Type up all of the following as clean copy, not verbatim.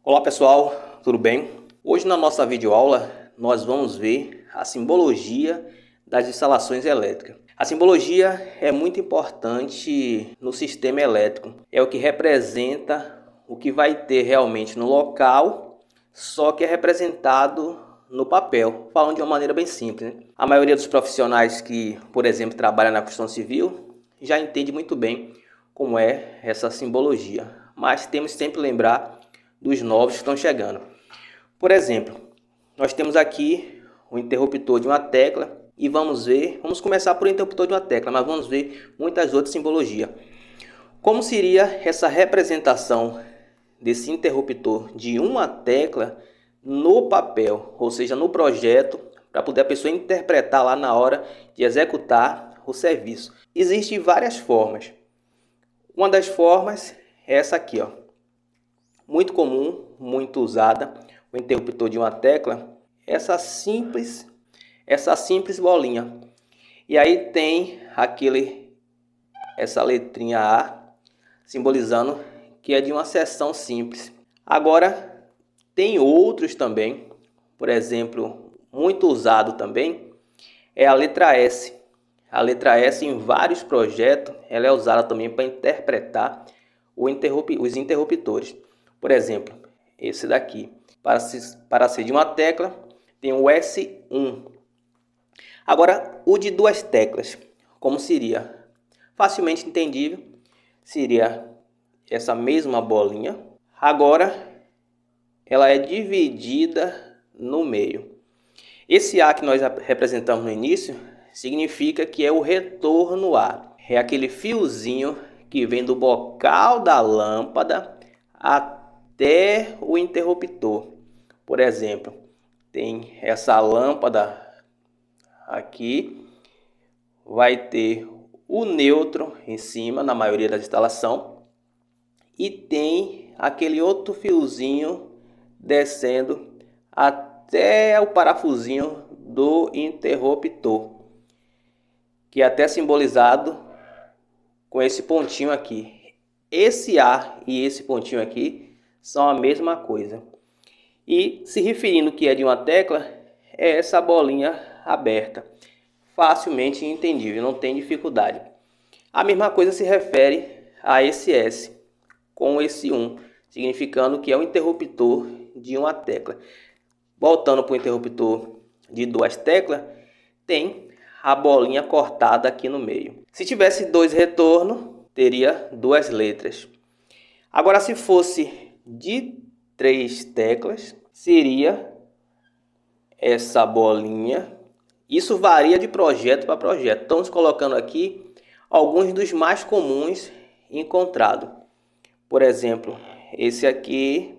Olá pessoal, tudo bem? Hoje na nossa videoaula nós vamos ver a simbologia das instalações elétricas. A simbologia é muito importante no sistema elétrico, é o que representa o que vai ter realmente no local, só que é representado no papel, falando de uma maneira bem simples, né? A maioria dos profissionais que, por exemplo, trabalham na construção civil já entende muito bem como é essa simbologia, mas temos sempre que lembrar dos novos que estão chegando. Por exemplo, nós temos aqui o interruptor de uma tecla e vamos começar por interruptor de uma tecla, mas vamos ver muitas outras simbologias. Como seria essa representação desse interruptor de uma tecla no papel, ou seja, no projeto, para poder a pessoa interpretar lá na hora de executar o serviço? Existem várias formas. Uma das formas é essa aqui, ó. Muito comum, muito usada, o interruptor de uma tecla, essa simples bolinha. E aí tem essa letrinha A, simbolizando que é de uma seção simples. Agora, tem outros também, por exemplo, muito usado também, é a letra S. A letra S em vários projetos, ela é usada também para interpretar os interruptores. Por exemplo, esse daqui, para ser de uma tecla, tem o S1. Agora, o de duas teclas, como seria? Facilmente entendível, seria essa mesma bolinha. Agora, ela é dividida no meio. Esse A que nós representamos no início, significa que é o retorno A. É aquele fiozinho que vem do bocal da lâmpada até o interruptor. Por exemplo, tem essa lâmpada aqui, vai ter o neutro em cima na maioria das instalações e tem aquele outro fiozinho descendo até o parafusinho do interruptor, que é até simbolizado com esse pontinho aqui. Esse A e esse pontinho aqui são a mesma coisa. E se referindo que é de uma tecla, é essa bolinha aberta. Facilmente entendível, não tem dificuldade. A mesma coisa se refere a esse S com esse 1, significando que é o interruptor de uma tecla. Voltando para o interruptor de duas teclas, tem a bolinha cortada aqui no meio. Se tivesse dois retornos, teria duas letras. Agora, se fosse de três teclas, seria essa bolinha. Isso varia de projeto para projeto. Estamos colocando aqui alguns dos mais comuns encontrados. Por exemplo, esse aqui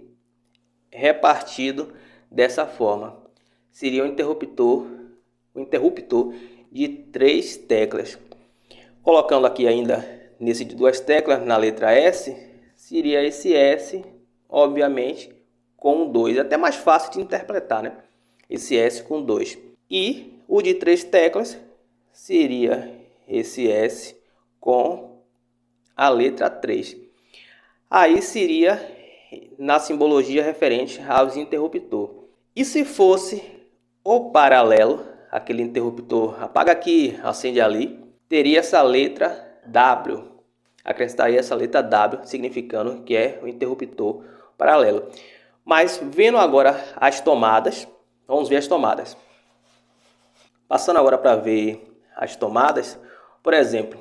repartido dessa forma. Seria o interruptor de três teclas. Colocando aqui ainda nesse de duas teclas, na letra S, seria esse S, obviamente, com 2. Até mais fácil de interpretar, né? Esse S com 2. E o de três teclas seria esse S com a letra 3. Aí seria na simbologia referente aos interruptores. E se fosse o paralelo, aquele interruptor apaga aqui, acende ali, teria essa letra W. Acrescentaria essa letra W, significando que é o interruptor paralelo. Mas vendo agora as tomadas, vamos ver as tomadas. Passando agora para ver as tomadas, por exemplo,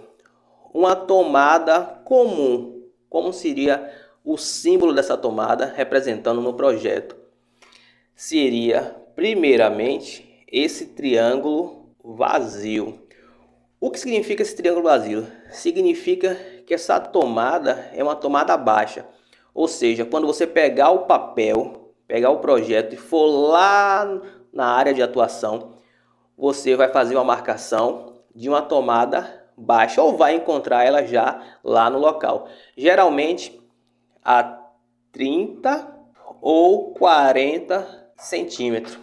uma tomada comum. Como seria o símbolo dessa tomada representando no projeto? Seria, primeiramente, esse triângulo vazio. O que significa esse triângulo vazio? Significa que essa tomada é uma tomada baixa. Ou seja, quando você pegar o papel, pegar o projeto e for lá na área de atuação, você vai fazer uma marcação de uma tomada baixa ou vai encontrar ela já lá no local. Geralmente a 30 ou 40 centímetros.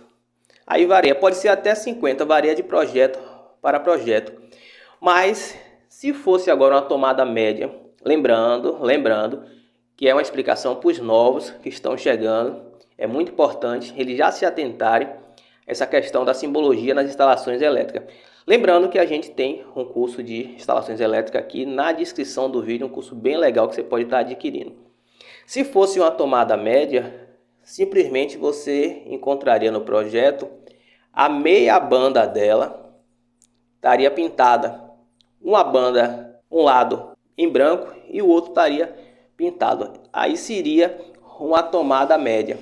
Aí varia, pode ser até 50, varia de projeto para projeto. Mas se fosse agora uma tomada média, lembrando que é uma explicação para os novos que estão chegando. É muito importante eles já se atentarem a essa questão da simbologia nas instalações elétricas. Lembrando que a gente tem um curso de instalações elétricas aqui na descrição do vídeo, um curso bem legal que você pode estar adquirindo. Se fosse uma tomada média, simplesmente você encontraria no projeto a meia banda dela estaria pintada. Uma banda, um lado em branco e o outro estaria pintado. Aí seria uma tomada média.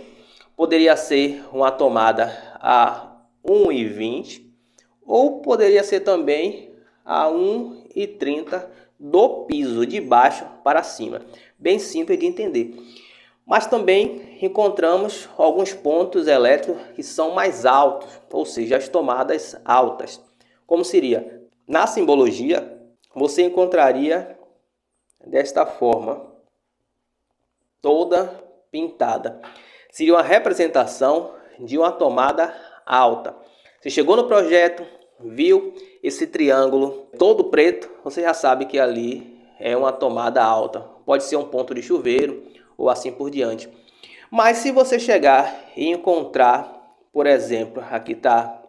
Poderia ser uma tomada a 1,20 ou poderia ser também a 1,30 do piso de baixo para cima. Bem simples de entender. Mas também encontramos alguns pontos elétricos que são mais altos, ou seja, as tomadas altas. Como seria? Na simbologia, você encontraria desta forma, toda pintada. Seria uma representação de uma tomada alta. Você chegou no projeto, viu esse triângulo todo preto, você já sabe que ali é uma tomada alta. Pode ser um ponto de chuveiro ou assim por diante. Mas se você chegar e encontrar, por exemplo, aqui está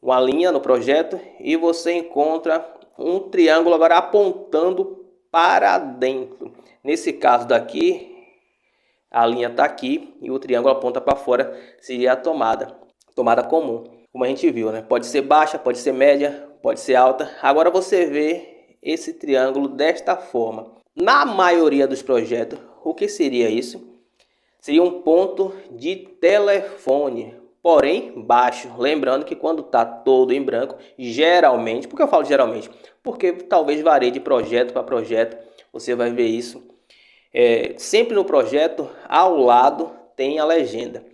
uma linha no projeto e você encontra um triângulo agora apontando para dentro. Nesse caso daqui, a linha está aqui e o triângulo aponta para fora, seria a tomada comum, como a gente viu, né? Pode ser baixa, pode ser média, pode ser alta. Agora você vê esse triângulo desta forma. Na maioria dos projetos, o que seria isso? Seria um ponto de telefone, porém baixo. Lembrando que quando está todo em branco, geralmente, por que eu falo geralmente? Porque talvez varie de projeto para projeto, você vai ver isso. Sempre no projeto, ao lado tem a legenda.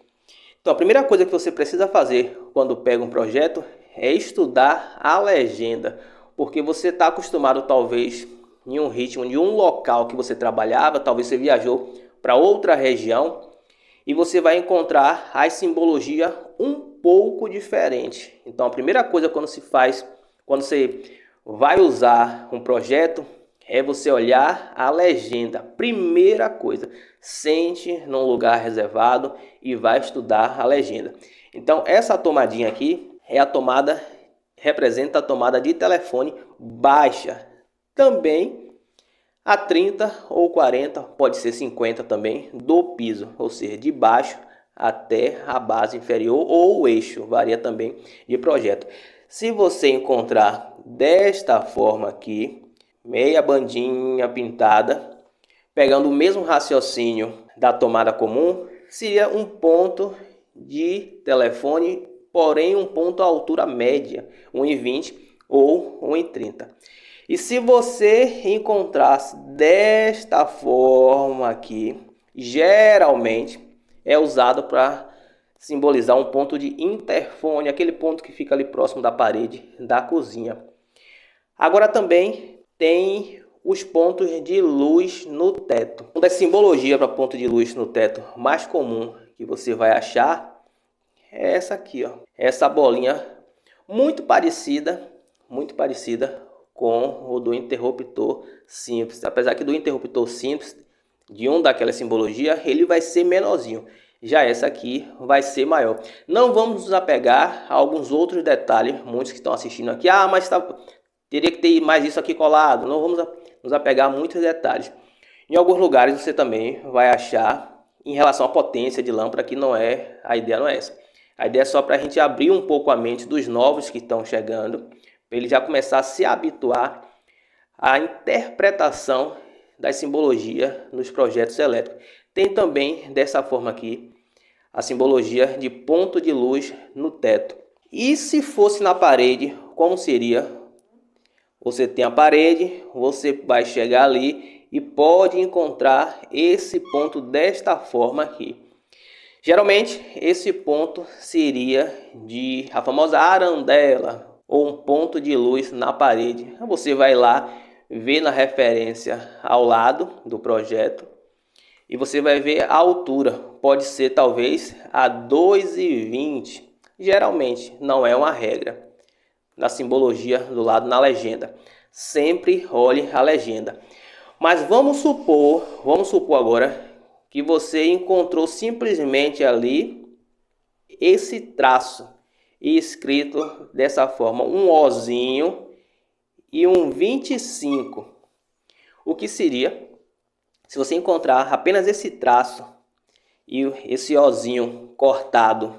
Então a primeira coisa que você precisa fazer quando pega um projeto é estudar a legenda, porque você está acostumado talvez em um ritmo de um local que você trabalhava, talvez você viajou para outra região e você vai encontrar a simbologia um pouco diferente. Então a primeira coisa quando você vai usar um projeto é você olhar a legenda. Primeira coisa, sente num lugar reservado e vai estudar a legenda. Então essa tomadinha aqui é a tomada, representa a tomada de telefone baixa. Também a 30 ou 40, pode ser 50 também, do piso, ou seja, de baixo até a base inferior ou o eixo, varia também de projeto. Se você encontrar desta forma aqui, meia bandinha pintada, pegando o mesmo raciocínio da tomada comum, seria um ponto de telefone, porém um ponto à altura média, 1,20 ou 1,30. E se você encontrasse desta forma aqui, geralmente é usado para simbolizar um ponto de interfone, aquele ponto que fica ali próximo da parede da cozinha. Agora também tem os pontos de luz no teto. Uma das simbologias para ponto de luz no teto mais comum que você vai achar é essa aqui, ó. Essa bolinha muito parecida com o do interruptor simples. Apesar que do interruptor simples, de um daquela simbologia, ele vai ser menorzinho. Já essa aqui vai ser maior. Não vamos nos apegar a alguns outros detalhes, muitos que estão assistindo aqui. Ah, mas teria que ter mais isso aqui colado. Não vamos nos apegar a muitos detalhes. Em alguns lugares você também vai achar em relação à potência de lâmpada que a ideia não é essa. A ideia é só para a gente abrir um pouco a mente dos novos que estão chegando, para ele já começar a se habituar à interpretação das simbologias nos projetos elétricos. Tem também dessa forma aqui a simbologia de ponto de luz no teto. E se fosse na parede, como seria? Você tem a parede, você vai chegar ali e pode encontrar esse ponto desta forma aqui. Geralmente esse ponto seria a famosa arandela ou um ponto de luz na parede. Você vai lá ver na referência ao lado do projeto e você vai ver a altura. Pode ser talvez a 2,20. Geralmente não é uma regra. Na simbologia do lado na legenda, sempre olhe a legenda. Mas vamos supor agora que você encontrou simplesmente ali esse traço escrito dessa forma, um Ozinho e um 25. O que seria se você encontrar apenas esse traço e esse Ozinho cortado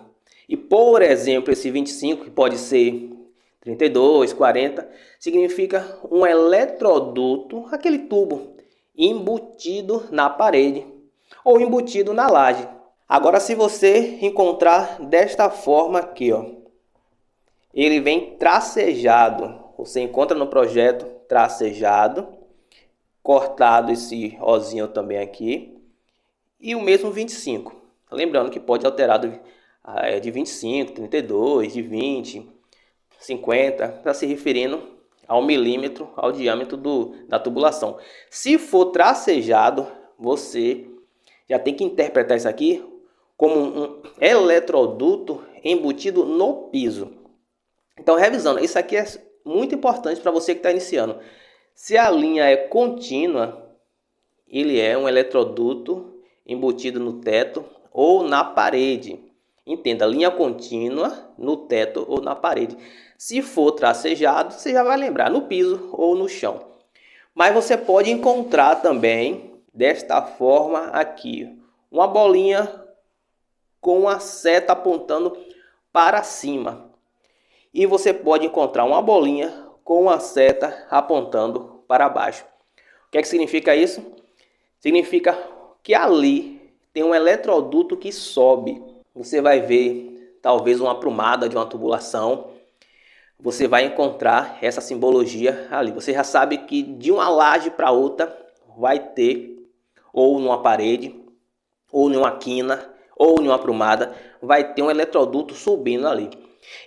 e, por exemplo, esse 25, que pode ser 32, 40, significa um eletroduto, aquele tubo embutido na parede ou embutido na laje. Agora, se você encontrar desta forma aqui, ó, ele vem tracejado. Você encontra no projeto tracejado, cortado esse Ozinho também aqui, e o mesmo 25. Lembrando que pode alterar de 25, 32, de 20, 50, está se referindo ao milímetro, ao diâmetro da tubulação. Se for tracejado, você já tem que interpretar isso aqui como um eletroduto embutido no piso. Então, revisando, isso aqui é muito importante para você que está iniciando. Se a linha é contínua, ele é um eletroduto embutido no teto ou na parede. Entenda, linha contínua no teto ou na parede. Se for tracejado, você já vai lembrar, no piso ou no chão. Mas você pode encontrar também, desta forma aqui, uma bolinha com a seta apontando para cima. E você pode encontrar uma bolinha com a seta apontando para baixo. O que é que significa isso? Significa que ali tem um eletroduto que sobe. Você vai ver talvez uma aprumada de uma tubulação. Você vai encontrar essa simbologia ali. Você já sabe que de uma laje para outra vai ter, ou numa parede, ou numa quina, ou numa aprumada, vai ter um eletroduto subindo ali.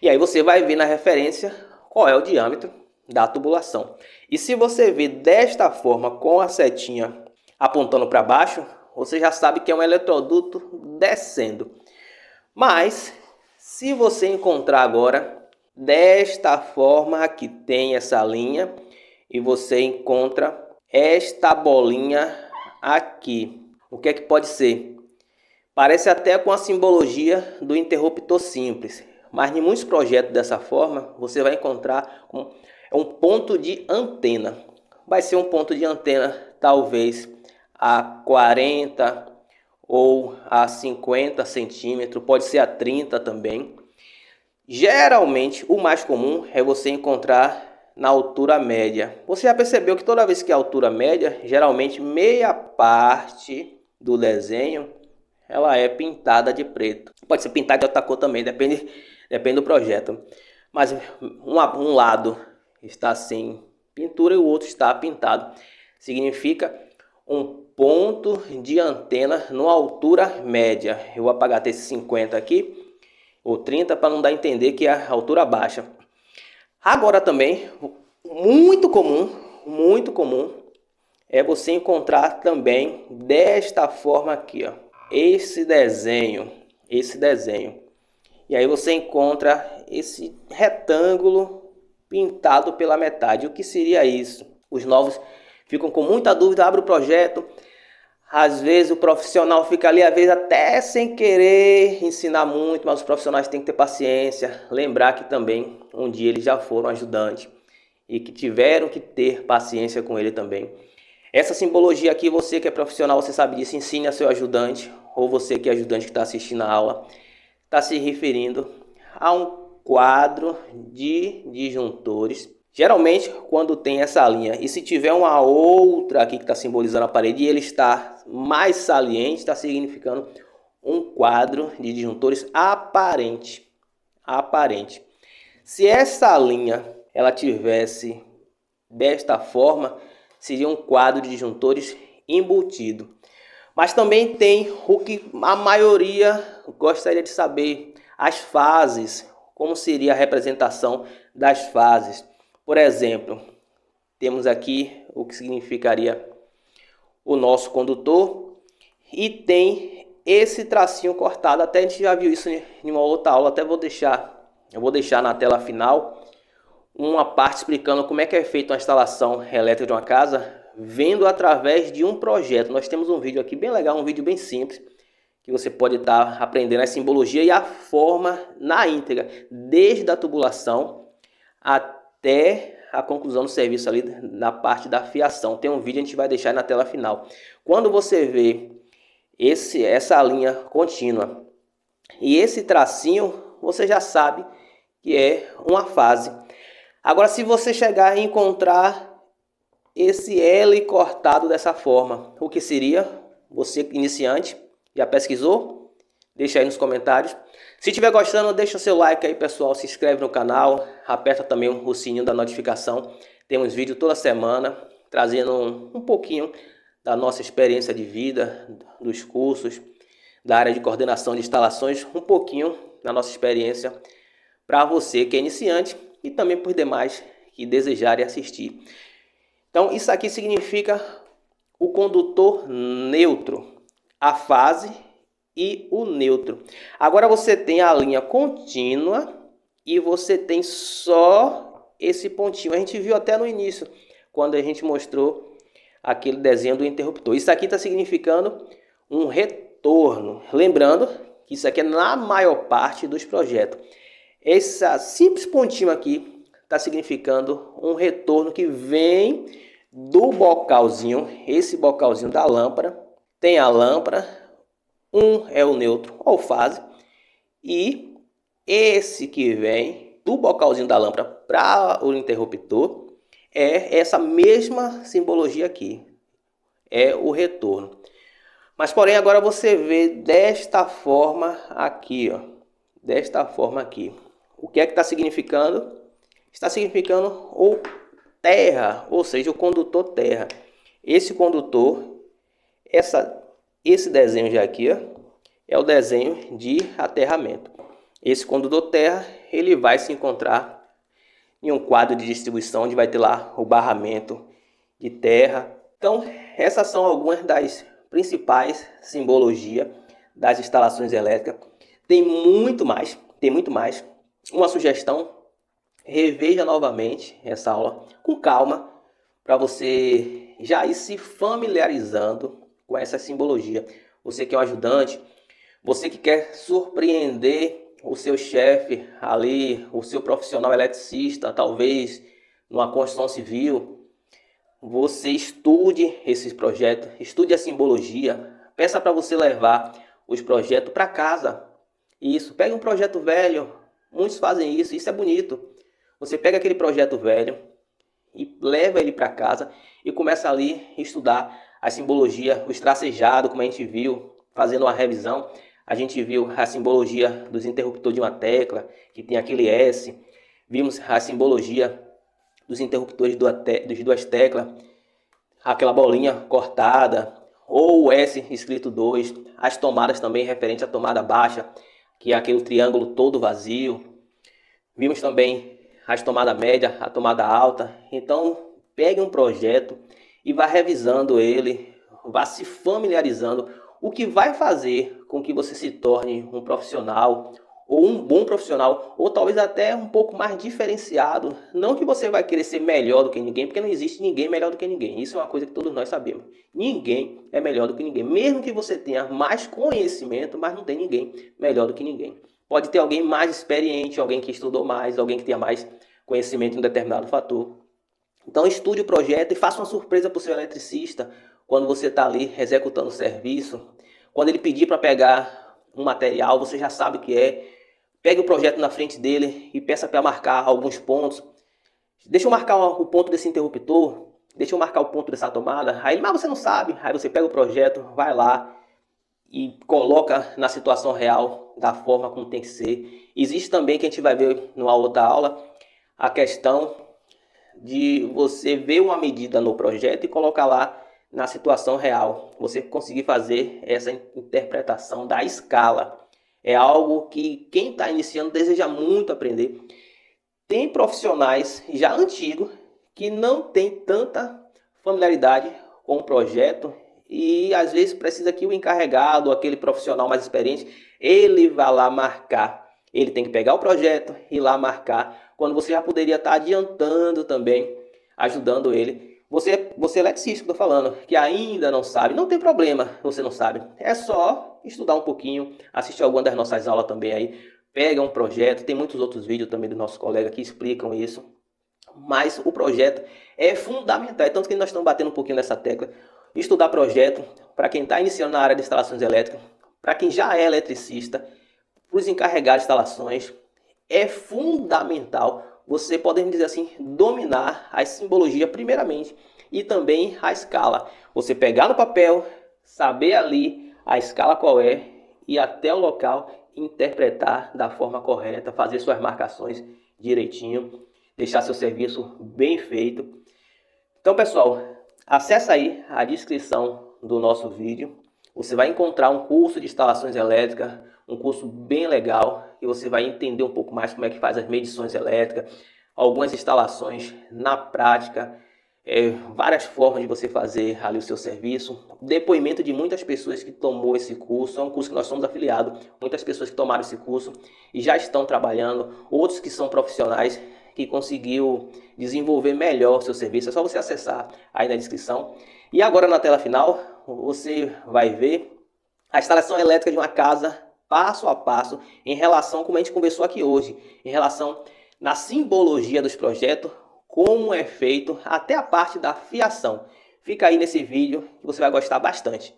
E aí você vai ver na referência qual é o diâmetro da tubulação. E se você ver desta forma com a setinha apontando para baixo, você já sabe que é um eletroduto descendo. Mas se você encontrar agora desta forma, aqui tem essa linha e você encontra esta bolinha aqui. O que é que pode ser? Parece até com a simbologia do interruptor simples, mas em muitos projetos dessa forma você vai encontrar um ponto de antena. Vai ser um ponto de antena talvez a 40 ou a 50 centímetros, pode ser a 30 também. Geralmente o mais comum é você encontrar na altura média. Você já percebeu que toda vez que é altura média, geralmente meia parte do desenho ela é pintada de preto. Pode ser pintada de outra cor também, depende do projeto. Mas um lado está sem pintura e o outro está pintado. Significa um ponto de antena numa altura média. Eu vou apagar até esse 50 aqui, ou 30, para não dar a entender que é a altura baixa. Agora também, muito comum, é você encontrar também desta forma aqui, ó, esse desenho. E aí você encontra esse retângulo pintado pela metade. O que seria isso? Os novos ficam com muita dúvida, abre o projeto. Às vezes o profissional fica ali, às vezes até sem querer ensinar muito, mas os profissionais têm que ter paciência. Lembrar que também um dia eles já foram ajudantes e que tiveram que ter paciência com ele também. Essa simbologia aqui, você que é profissional, você sabe disso, ensine a seu ajudante, ou você que é ajudante que está assistindo a aula, está se referindo a um quadro de disjuntores. Geralmente, quando tem essa linha, e se tiver uma outra aqui que está simbolizando a parede e ele está mais saliente, está significando um quadro de disjuntores aparente. Se essa linha ela tivesse desta forma, seria um quadro de disjuntores embutido. Mas também tem o que a maioria gostaria de saber, as fases, como seria a representação das fases. Por exemplo, temos aqui o que significaria o nosso condutor e tem esse tracinho cortado. Até a gente já viu isso em uma outra aula, até eu vou deixar na tela final uma parte explicando como é que é feita uma instalação elétrica de uma casa. vendo através de um projeto. Nós temos um vídeo aqui bem legal, um vídeo bem simples, que você pode estar aprendendo a simbologia e a forma na íntegra, desde a tubulação até a conclusão do serviço ali na parte da fiação. Tem um vídeo, a gente vai deixar na tela final. Quando você vê essa linha contínua e esse tracinho, você já sabe que é uma fase. Agora, se você chegar e encontrar esse L cortado dessa forma, o que seria? Você iniciante, já pesquisou? Deixa aí nos comentários. Se estiver gostando, deixa o seu like aí, pessoal. Se inscreve no canal, aperta também o sininho da notificação. Temos vídeo toda semana, trazendo um pouquinho da nossa experiência de vida, dos cursos, da área de coordenação de instalações, um pouquinho da nossa experiência para você que é iniciante e também para os demais que desejarem assistir. Então, isso aqui significa o condutor neutro, a fase e o neutro. Agora você tem a linha contínua e você tem só esse pontinho. A gente viu até no início, quando a gente mostrou aquele desenho do interruptor. Isso aqui está significando um retorno. Lembrando que isso aqui é na maior parte dos projetos. Esse simples pontinho aqui está significando um retorno que vem do bocalzinho, esse bocalzinho da lâmpada. Tem a lâmpada, um é o neutro ou fase, e esse que vem do bocalzinho da lâmpada para o interruptor é essa mesma simbologia aqui, é o retorno. Mas porém agora você vê desta forma aqui, ó, desta forma aqui. O que é que está significando? Está significando o terra, ou seja, o condutor terra. Esse condutor, esse desenho já aqui, ó, é o desenho de aterramento. Esse condutor terra, ele vai se encontrar em um quadro de distribuição, onde vai ter lá o barramento de terra. Então, essas são algumas das principais simbologias das instalações elétricas. Tem muito mais, tem muito mais. Uma sugestão: reveja novamente essa aula com calma, para você já ir se familiarizando com essa simbologia. Você que é um ajudante, você que quer surpreender o seu chefe ali, o seu profissional eletricista, talvez numa construção civil, você estude esses projetos, estude a simbologia, peça para você levar os projetos para casa. Isso, pega um projeto velho, muitos fazem isso, isso é bonito. Você pega aquele projeto velho e leva ele para casa e começa ali a estudar a simbologia, os tracejados, como a gente viu, fazendo uma revisão. A gente viu a simbologia dos interruptores de uma tecla, que tem aquele S. Vimos a simbologia dos interruptores das duas teclas, aquela bolinha cortada, ou o S escrito 2. As tomadas também referente à tomada baixa, que é aquele triângulo todo vazio. Vimos também as tomadas média, a tomada alta. Então, pegue um projeto e vá revisando ele, vá se familiarizando, o que vai fazer com que você se torne um profissional, ou um bom profissional, ou talvez até um pouco mais diferenciado. Não que você vai querer ser melhor do que ninguém, porque não existe ninguém melhor do que ninguém. Isso é uma coisa que todos nós sabemos. Ninguém é melhor do que ninguém. Mesmo que você tenha mais conhecimento, mas não tem ninguém melhor do que ninguém. Pode ter alguém mais experiente, alguém que estudou mais, alguém que tenha mais conhecimento em um determinado fator. Então estude o projeto e faça uma surpresa para o seu eletricista quando você está ali executando o serviço. Quando ele pedir para pegar um material, você já sabe o que é. Pegue o projeto na frente dele e peça para marcar alguns pontos. Deixa eu marcar o ponto desse interruptor, deixa eu marcar o ponto dessa tomada. Aí, mas você não sabe. Aí você pega o projeto, vai lá e coloca na situação real da forma como tem que ser. Existe também, que a gente vai ver numa outra aula, a questão de você ver uma medida no projeto e colocar lá na situação real. Você conseguir fazer essa interpretação da escala. É algo que quem está iniciando deseja muito aprender. Tem profissionais já antigos que não tem tanta familiaridade com o projeto e às vezes precisa que o encarregado, aquele profissional mais experiente, ele vá lá marcar. Ele tem que pegar o projeto e ir lá marcar, quando você já poderia estar adiantando também, ajudando ele. Você é eletricista que eu tô falando, que ainda não sabe, não tem problema, você não sabe. É só estudar um pouquinho, assistir alguma das nossas aulas também aí, pega um projeto, tem muitos outros vídeos também do nosso colega que explicam isso. Mas o projeto é fundamental, é tanto que nós estamos batendo um pouquinho nessa tecla. Estudar projeto, para quem está iniciando na área de instalações elétricas, para quem já é eletricista, para os encarregados de instalações, é fundamental você, podemos dizer assim, dominar a simbologia primeiramente e também a escala. Você pegar no papel, saber ali a escala qual é, ir até o local, interpretar da forma correta, fazer suas marcações direitinho, deixar seu serviço bem feito. Então, pessoal, acessa aí a descrição do nosso vídeo. Você vai encontrar um curso de instalações elétricas, um curso bem legal, e você vai entender um pouco mais como é que faz as medições elétricas, algumas instalações na prática, várias formas de você fazer ali o seu serviço, depoimento de muitas pessoas que tomou esse curso, é um curso que nós somos afiliados, muitas pessoas que tomaram esse curso e já estão trabalhando, outros que são profissionais que conseguiu desenvolver melhor o seu serviço. É só você acessar aí na descrição. E agora na tela final, você vai ver a instalação elétrica de uma casa passo a passo em relação, como a gente conversou aqui hoje, em relação na simbologia dos projetos, como é feito, até a parte da fiação. Fica aí nesse vídeo que você vai gostar bastante.